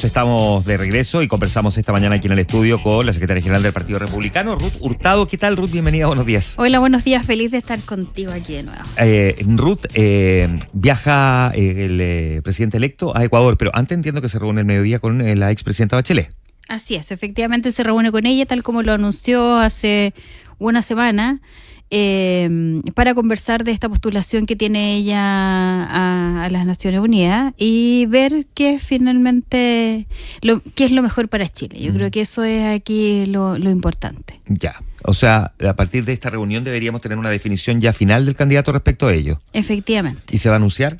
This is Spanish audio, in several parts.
Estamos de regreso y conversamos esta mañana aquí en el estudio con la secretaria general del Partido Republicano, Ruth Hurtado. ¿Qué tal, Ruth? Bienvenida, buenos días. Hola, buenos días, feliz de estar contigo aquí de nuevo. Ruth, viaja el presidente electo a Ecuador, pero antes entiendo que se reúne el mediodía con la expresidenta Bachelet. Así es, efectivamente se reúne con ella, tal como lo anunció hace una semana, para conversar de esta postulación que tiene ella a las Naciones Unidas y ver qué finalmente, qué es lo mejor para Chile. Yo creo que eso es aquí lo importante. Ya, o sea, a partir de esta reunión deberíamos tener una definición ya final del candidato respecto a ello. Efectivamente. ¿Y se va a anunciar?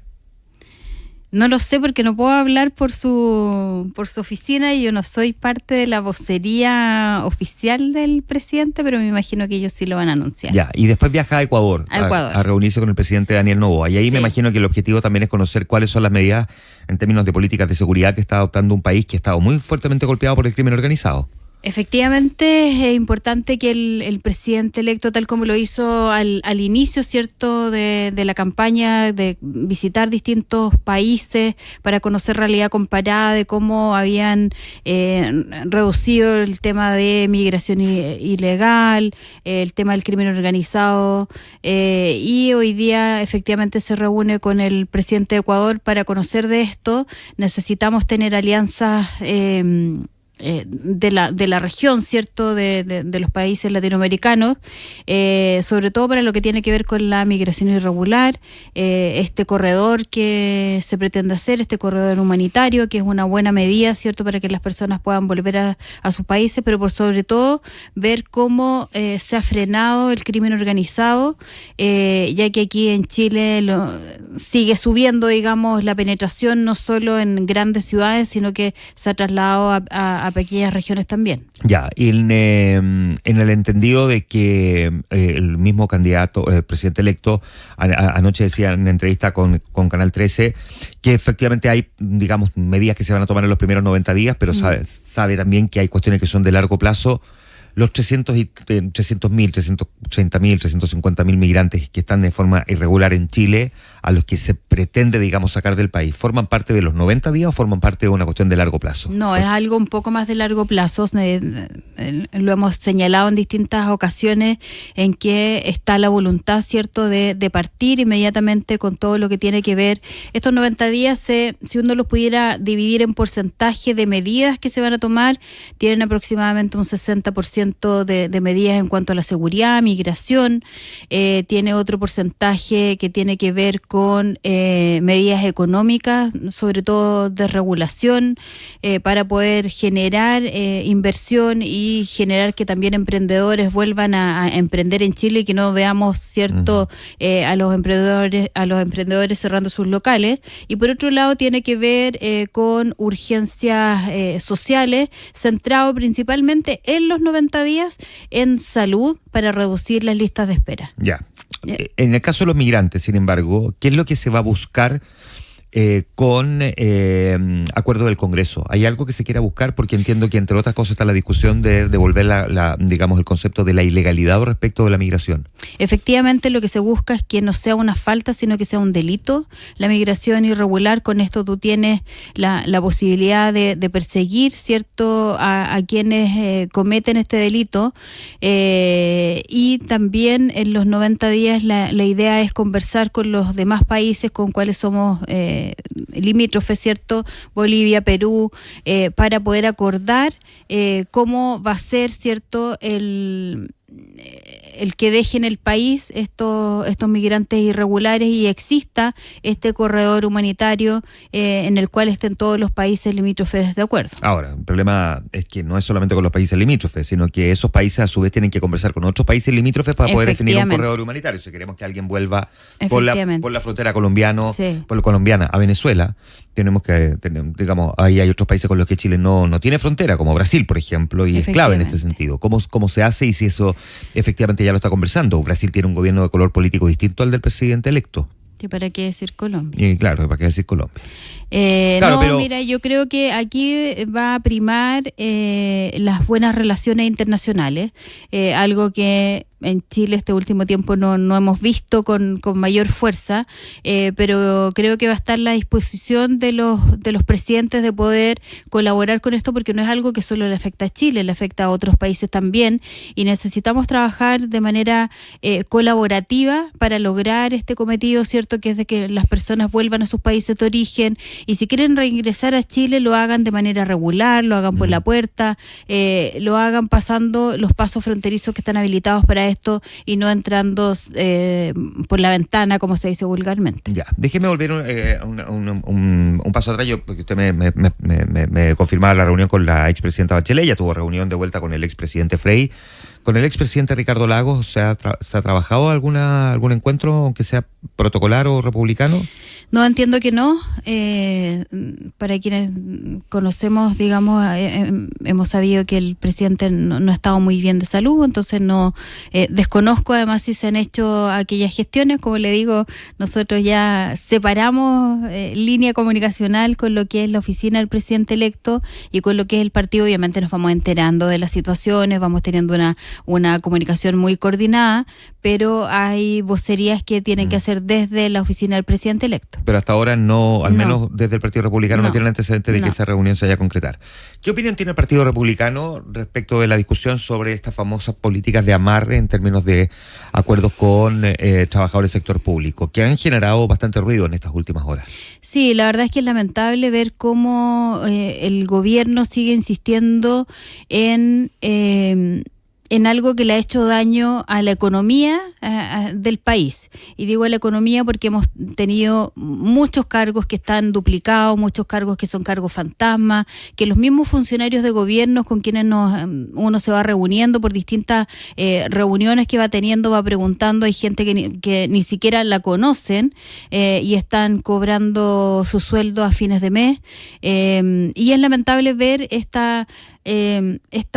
No lo sé porque no puedo hablar por su oficina y yo no soy parte de la vocería oficial del presidente, pero me imagino que ellos sí lo van a anunciar. Ya, y después viaja a Ecuador, a reunirse con el presidente Daniel Noboa. Y ahí sí, me imagino que el objetivo también es conocer cuáles son las medidas en términos de políticas de seguridad que está adoptando un país que ha estado muy fuertemente golpeado por el crimen organizado. Efectivamente, es importante que el presidente electo, tal como lo hizo al inicio, ¿cierto?, de la campaña, de visitar distintos países para conocer realidad comparada de cómo habían reducido el tema de migración ilegal, el tema del crimen organizado, y hoy día efectivamente se reúne con el presidente de Ecuador para conocer de esto. Necesitamos tener alianzas de la región, ¿cierto?, de los países latinoamericanos, sobre todo para lo que tiene que ver con la migración irregular, este corredor que se pretende hacer, este corredor humanitario, que es una buena medida, ¿cierto?, para que las personas puedan volver a sus países, pero por sobre todo ver cómo se ha frenado el crimen organizado, ya que aquí en Chile sigue subiendo, digamos, la penetración no solo en grandes ciudades, sino que se ha trasladado a pequeñas regiones también. Ya, y en el entendido de que el mismo candidato, el presidente electo, anoche decía en una entrevista con Canal 13 que efectivamente hay, digamos, medidas que se van a tomar en los primeros 90 días, pero sabe también que hay cuestiones que son de largo plazo. Los 300.000, 330.000, 350.000 migrantes que están de forma irregular en Chile, a los que se pretende, digamos, sacar del país, ¿forman parte de los 90 días o forman parte de una cuestión de largo plazo? No, es algo un poco más de largo plazo. Lo hemos señalado en distintas ocasiones en que está la voluntad, ¿cierto?, de partir inmediatamente con todo lo que tiene que ver. Estos 90 días, si uno los pudiera dividir en porcentaje de medidas que se van a tomar, tienen aproximadamente un 60% de medidas en cuanto a la seguridad, migración, tiene otro porcentaje que tiene que ver con medidas económicas, sobre todo de regulación, para poder generar inversión y generar que también emprendedores vuelvan a emprender en Chile y que no veamos, ¿cierto?, a los emprendedores cerrando sus locales. Y por otro lado tiene que ver con urgencias sociales, centrado principalmente en los 90 días en salud para reducir las listas de espera. Ya. En el caso de los migrantes, sin embargo, ¿qué es lo que se va a buscar con acuerdo del Congreso? ¿Hay algo que se quiera buscar? Porque entiendo que entre otras cosas está la discusión de devolver digamos, el concepto de la ilegalidad respecto de la migración. Efectivamente, lo que se busca es que no sea una falta, sino que sea un delito. La migración irregular, con esto tú tienes la posibilidad de perseguir, ¿cierto?, a quienes cometen este delito, y también en los 90 días la idea es conversar con los demás países con cuales somos limítrofes, ¿cierto?, Bolivia, Perú, para poder acordar cómo va a ser, ¿cierto?, el que dejen el país estos migrantes irregulares y exista este corredor humanitario en el cual estén todos los países limítrofes de acuerdo. Ahora, el problema es que no es solamente con los países limítrofes, sino que esos países a su vez tienen que conversar con otros países limítrofes para poder definir un corredor humanitario. Si queremos que alguien vuelva por la frontera colombiana a Venezuela, tenemos que, digamos, ahí hay otros países con los que Chile no tiene frontera, como Brasil, por ejemplo, y es clave en este sentido. ¿Cómo se hace y si eso efectivamente ya lo está conversando? Brasil tiene un gobierno de color político distinto al del presidente electo. ¿Y para qué decir Colombia? Y claro, ¿para qué decir Colombia? Claro, no, pero mira, yo creo que aquí va a primar las buenas relaciones internacionales, algo que en Chile este último tiempo no hemos visto con mayor fuerza, pero creo que va a estar la disposición de los presidentes de poder colaborar con esto, porque no es algo que solo le afecta a Chile, le afecta a otros países también, y necesitamos trabajar de manera colaborativa para lograr este cometido, ¿cierto?, que es de que las personas vuelvan a sus países de origen, y si quieren reingresar a Chile lo hagan de manera regular, lo hagan por la puerta, lo hagan pasando los pasos fronterizos que están habilitados para esto y no entrando por la ventana, como se dice vulgarmente. ya, déjeme volver un paso atrás, porque usted me confirmaba la reunión con la expresidenta Bachelet, ya tuvo reunión de vuelta con el expresidente Frei, con el expresidente Ricardo Lagos. ¿Se ha trabajado algún encuentro, aunque sea protocolar o republicano? No, entiendo que no. Para quienes conocemos, digamos, hemos sabido que el presidente no ha estado muy bien de salud, entonces no desconozco además si se han hecho aquellas gestiones. Como le digo, nosotros ya separamos línea comunicacional con lo que es la oficina del presidente electo y con lo que es el partido. Obviamente nos vamos enterando de las situaciones, vamos teniendo una comunicación muy coordinada, pero hay vocerías que tienen que hacer desde la oficina del presidente electo. Pero hasta ahora no, al menos desde el Partido Republicano no tiene el antecedente de que esa reunión se vaya a concretar. ¿Qué opinión tiene el Partido Republicano respecto de la discusión sobre estas famosas políticas de amarre en términos de acuerdos con trabajadores del sector público, que han generado bastante ruido en estas últimas horas? Sí, la verdad es que es lamentable ver cómo el gobierno sigue insistiendo en algo que le ha hecho daño a la economía del país. Y digo a la economía porque hemos tenido muchos cargos que están duplicados, muchos cargos que son cargos fantasma, que los mismos funcionarios de gobierno con quienes uno se va reuniendo por distintas reuniones que va teniendo, va preguntando, hay gente que ni siquiera la conocen y están cobrando su sueldo a fines de mes. Y es lamentable ver esta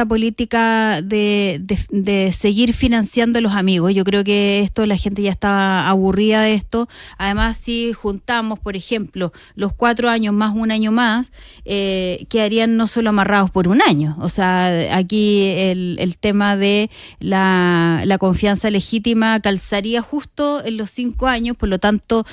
política de seguir financiando a los amigos. Yo creo que esto, la gente ya está aburrida de esto. Además, si juntamos, por ejemplo, los 4 años más un año más, quedarían no solo amarrados por un año. O sea, aquí el tema de la confianza legítima calzaría justo en los 5 años, por lo tanto,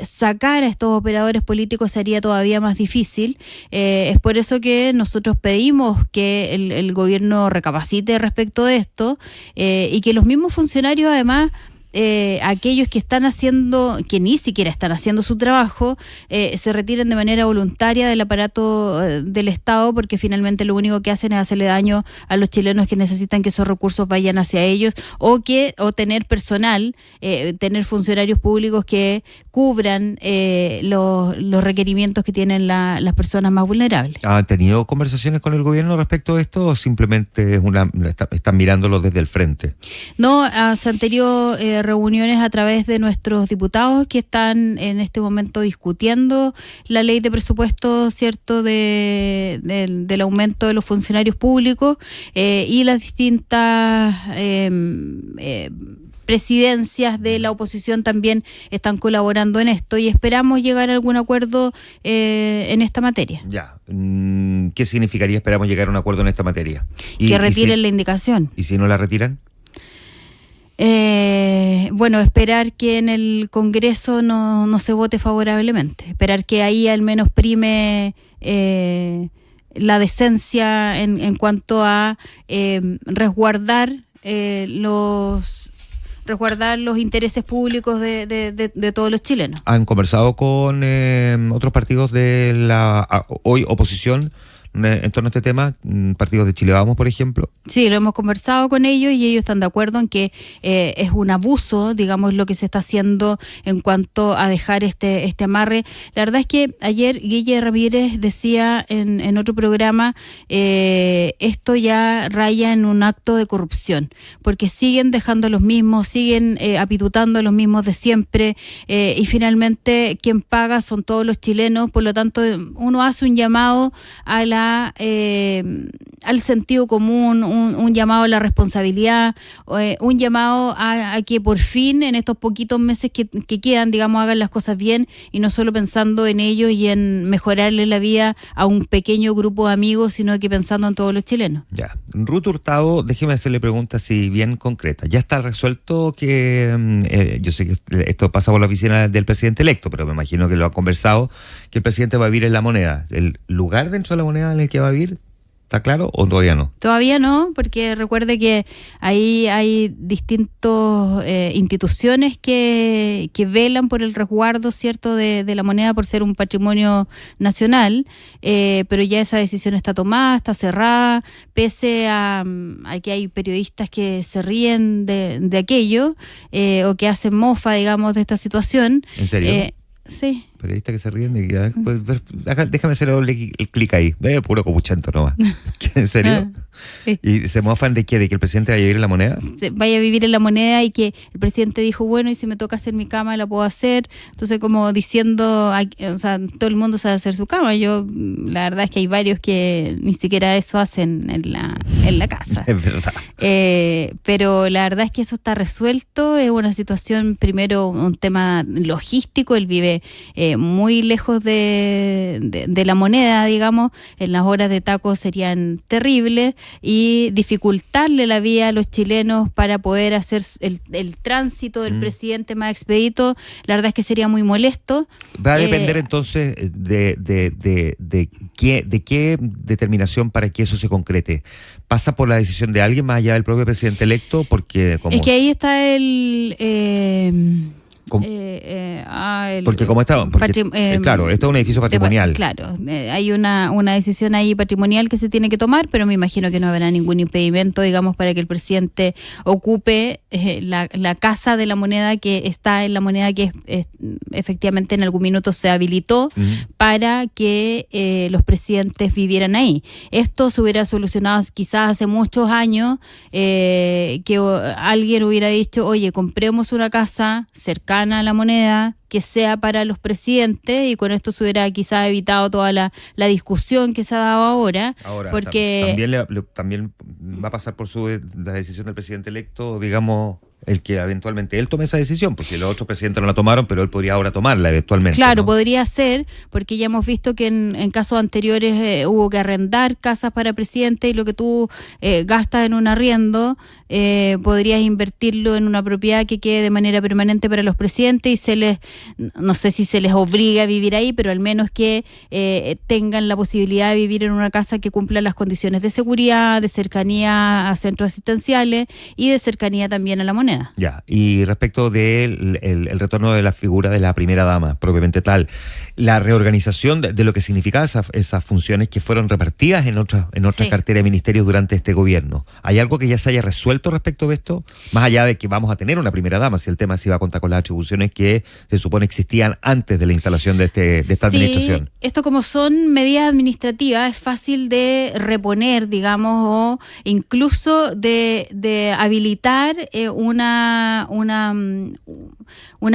sacar a estos operadores políticos sería todavía más difícil. Es por eso que nosotros pedimos que el gobierno recapacite respecto de esto y que los mismos funcionarios, además, aquellos que ni siquiera están haciendo su trabajo, se retiren de manera voluntaria del aparato del Estado, porque finalmente lo único que hacen es hacerle daño a los chilenos que necesitan que esos recursos vayan hacia ellos, o tener personal, tener funcionarios públicos que cubran los requerimientos que tienen las personas más vulnerables. ¿Han tenido conversaciones con el gobierno respecto a esto o simplemente están mirándolo desde el frente? No, se han tenido reuniones a través de nuestros diputados que están en este momento discutiendo la ley de presupuesto, ¿cierto?, del aumento de los funcionarios públicos y las distintas presidencias de la oposición también están colaborando en esto y esperamos llegar a algún acuerdo en esta materia. Ya. ¿Qué significaría esperamos llegar a un acuerdo en esta materia? Que retiren la indicación. ¿Y si no la retiran? Bueno, esperar que en el Congreso no se vote favorablemente, esperar que ahí al menos prime la decencia en cuanto a resguardar los intereses públicos de todos los chilenos. ¿Han conversado con otros partidos de la hoy oposición en torno a este tema, partidos de Chile Vamos, por ejemplo? Sí, lo hemos conversado con ellos y ellos están de acuerdo en que es un abuso, digamos, lo que se está haciendo en cuanto a dejar este amarre. La verdad es que ayer Guille Ramírez decía en otro programa, esto ya raya en un acto de corrupción, porque siguen dejando a los mismos, siguen apitutando a los mismos de siempre, y finalmente quien paga son todos los chilenos. Por lo tanto, uno hace un llamado a la al sentido común, un llamado a la responsabilidad, un llamado a que por fin en estos poquitos meses que quedan, digamos, hagan las cosas bien y no solo pensando en ellos y en mejorarle la vida a un pequeño grupo de amigos, sino que pensando en todos los chilenos. Ya. Ruth Hurtado, déjeme hacerle preguntas así bien concretas. ¿Ya está resuelto que, yo sé que esto pasa por la oficina del presidente electo, pero me imagino que lo ha conversado, que el presidente va a vivir en la moneda? ¿El lugar dentro de la moneda en el que va a vivir? ¿Está claro o todavía no? Todavía no, porque recuerde que ahí hay distintas instituciones que velan por el resguardo, ¿cierto?, de la moneda por ser un patrimonio nacional, pero ya esa decisión está tomada, está cerrada, pese a que hay periodistas que se ríen de aquello o que hacen mofa, digamos, de esta situación. ¿En serio? Sí. Periodistas que se ríen de déjame hacer el clic ahí. Puro copuchento nomás. ¿En serio? Sí. ¿Y se mofan de qué? ¿De que el presidente vaya a vivir en la moneda? Vaya a vivir en la moneda y que el presidente dijo, bueno, y si me toca hacer mi cama, la puedo hacer. Entonces, como diciendo, o sea, todo el mundo sabe hacer su cama. La verdad es que hay varios que ni siquiera eso hacen en la casa. Es verdad. Pero la verdad es que eso está resuelto. Es una situación, primero, un tema logístico. Él vive muy lejos de la moneda, digamos. En las horas de taco serían terribles y dificultarle la vida a los chilenos para poder hacer el tránsito del presidente más expedito, la verdad es que sería muy molesto. Va a depender entonces de qué determinación para que eso se concrete. ¿Pasa por la decisión de alguien más allá del propio presidente electo? Porque es que ahí está claro, esto es un edificio patrimonial. Claro, hay una decisión ahí patrimonial que se tiene que tomar, pero me imagino que no habrá ningún impedimento, digamos, para que el presidente ocupe la casa de la moneda que está en la moneda que efectivamente en algún minuto se habilitó para que los presidentes vivieran ahí. Esto se hubiera solucionado quizás hace muchos años, que alguien hubiera dicho, oye, compremos una casa cercana a la moneda que sea para los presidentes y con esto se hubiera quizás evitado toda la discusión que se ha dado ahora. Porque también va a pasar por la decisión del presidente electo, digamos, el que eventualmente él tome esa decisión, porque los otros presidentes no la tomaron, pero él podría ahora tomarla eventualmente. Claro, ¿no? podría ser, porque ya hemos visto que en casos anteriores hubo que arrendar casas para presidente y lo que tú gastas en un arriendo, podrías invertirlo en una propiedad que quede de manera permanente para los presidentes y no sé si se les obliga a vivir ahí, pero al menos que tengan la posibilidad de vivir en una casa que cumpla las condiciones de seguridad, de cercanía a centros asistenciales y de cercanía también a la moneda. Ya, y respecto del el retorno de la figura de la primera dama, propiamente tal, la reorganización de lo que significaba esas funciones que fueron repartidas en otras carteras de ministerios durante este gobierno. ¿Hay algo que ya se haya resuelto respecto de esto? Más allá de que vamos a tener una primera dama, si el tema se iba a contar con las atribuciones que se supone existían antes de la instalación de esta administración. Esto como son medidas administrativas, es fácil de reponer, digamos, o incluso de habilitar una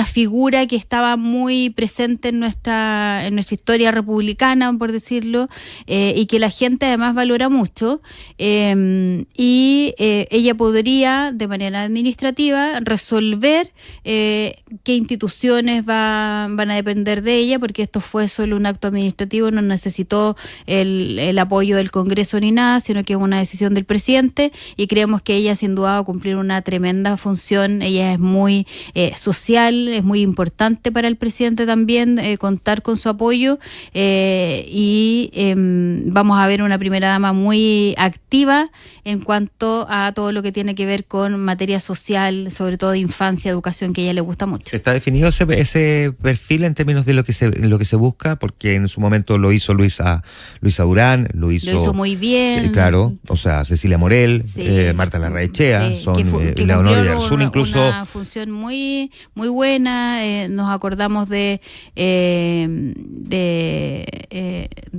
figura que estaba muy presente en nuestra historia republicana, por decirlo, y que la gente además valora mucho, y ella podría, de manera administrativa, resolver qué instituciones van a depender de ella, porque esto fue solo un acto administrativo, no necesitó el apoyo del Congreso ni nada, sino que es una decisión del presidente, y creemos que ella sin duda va a cumplir una tremenda función. Ella es muy social, es muy importante para el presidente también contar con su apoyo, y vamos a ver una primera dama muy activa en cuanto a todo lo que tiene que ver con materia social, sobre todo de infancia, educación, que a ella le gusta mucho. ¿Está definido ese perfil en términos de lo que se busca? Porque en su momento lo hizo Luisa Durán, lo hizo muy bien. Sí, claro, o sea, Cecilia Morel, Marta Larraechea, que Leonor Yarzún, incluso una función muy, muy buena. Nos acordamos de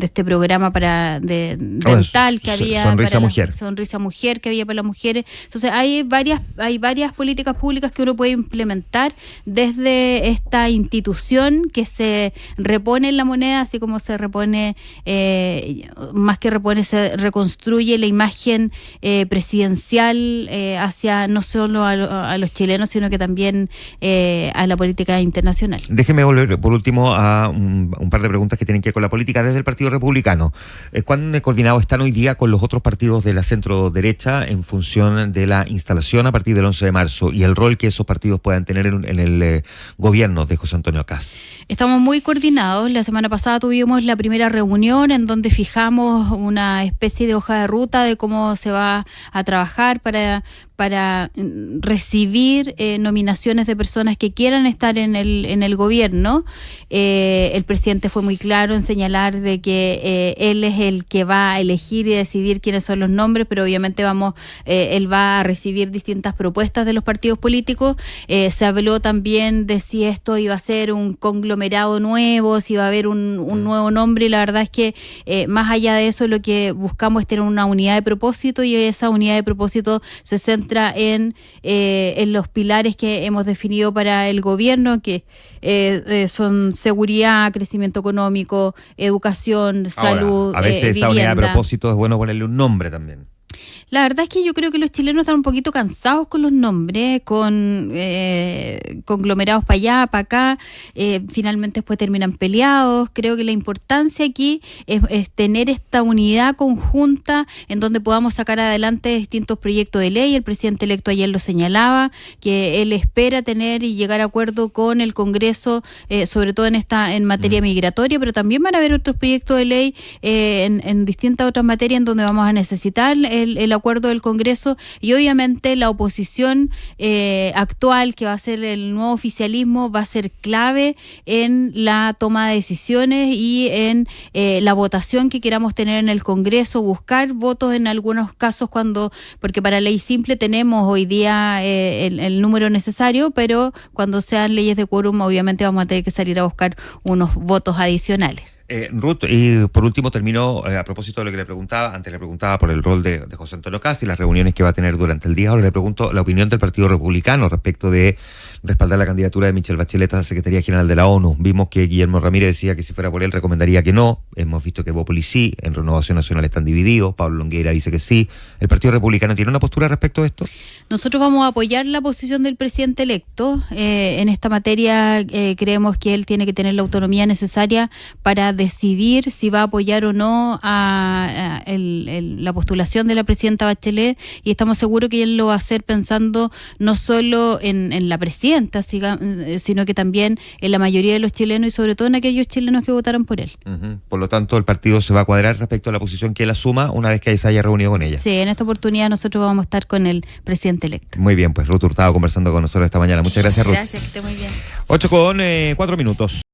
este programa dental que había, Sonrisa Mujer. Sonrisa Mujer que había para las mujeres. Entonces hay varias políticas públicas que uno puede implementar desde esta institución que se repone en la moneda, así como se repone, más que repone, se reconstruye la imagen presidencial hacia no solo a los chilenos, sino que también a la política internacional. Déjeme volver por último a un par de preguntas que tienen que ver con la política desde el Partido Republicano. ¿Cuán coordinados están hoy día con los otros partidos de la centro derecha en función de la instalación a partir del 11 de marzo y el rol que esos partidos puedan tener en el gobierno de José Antonio Kast? Estamos muy coordinados. La semana pasada tuvimos la primera reunión en donde fijamos una especie de hoja de ruta de cómo se va a trabajar para recibir nominaciones de personas que quieran estar en el gobierno. El presidente fue muy claro en señalar de que él es el que va a elegir y decidir quiénes son los nombres, pero obviamente él va a recibir distintas propuestas de los partidos políticos. Se habló también de si esto iba a ser un conglomerado nuevo, si iba a haber un nuevo nombre, y la verdad es que más allá de eso lo que buscamos es tener una unidad de propósito, y esa unidad de propósito se centra en los pilares que hemos definido para el gobierno, que son seguridad, crecimiento económico, educación, salud, a veces esa vivienda. unidad de propósito es bueno ponerle un nombre también. La verdad es que yo creo que los chilenos están un poquito cansados con los nombres, con conglomerados para allá, para acá, finalmente después terminan peleados. Creo que la importancia aquí es tener esta unidad conjunta en donde podamos sacar adelante distintos proyectos de ley. El presidente electo ayer lo señalaba, que él espera tener y llegar a acuerdo con el Congreso, sobre todo en materia migratoria, pero también van a haber otros proyectos de ley en distintas otras materias en donde vamos a necesitar el acuerdo del Congreso, y obviamente la oposición actual, que va a ser el nuevo oficialismo, va a ser clave en la toma de decisiones y en la votación que queramos tener en el Congreso, buscar votos en algunos casos porque para ley simple tenemos hoy día el número necesario, pero cuando sean leyes de quórum obviamente vamos a tener que salir a buscar unos votos adicionales. Ruth, y por último termino a propósito de lo que antes le preguntaba por el rol de José Antonio Kast y las reuniones que va a tener durante el día. Ahora le pregunto la opinión del Partido Republicano respecto de respaldar la candidatura de Michelle Bachelet a la Secretaría General de la ONU. Vimos que Guillermo Ramírez decía que si fuera por él recomendaría que no. Hemos visto que Bópoli sí, en Renovación Nacional están divididos, Pablo Longueira dice que sí. ¿El Partido Republicano tiene una postura respecto a esto? Nosotros vamos a apoyar la posición del presidente electo. En esta materia creemos que él tiene que tener la autonomía necesaria para decidir si va a apoyar o no a la postulación de la presidenta Bachelet, y estamos seguros que él lo va a hacer pensando no solo en la presidenta, sino que también en la mayoría de los chilenos y sobre todo en aquellos chilenos que votaron por él. Por lo tanto, el partido se va a cuadrar respecto a la posición que él asuma una vez que se haya reunido con ella. Sí, en esta oportunidad nosotros vamos a estar con el presidente electo. Muy bien, pues Ruth Hurtado conversando con nosotros esta mañana. Muchas gracias, Ruth. Gracias, que esté muy bien. 8:04 minutos.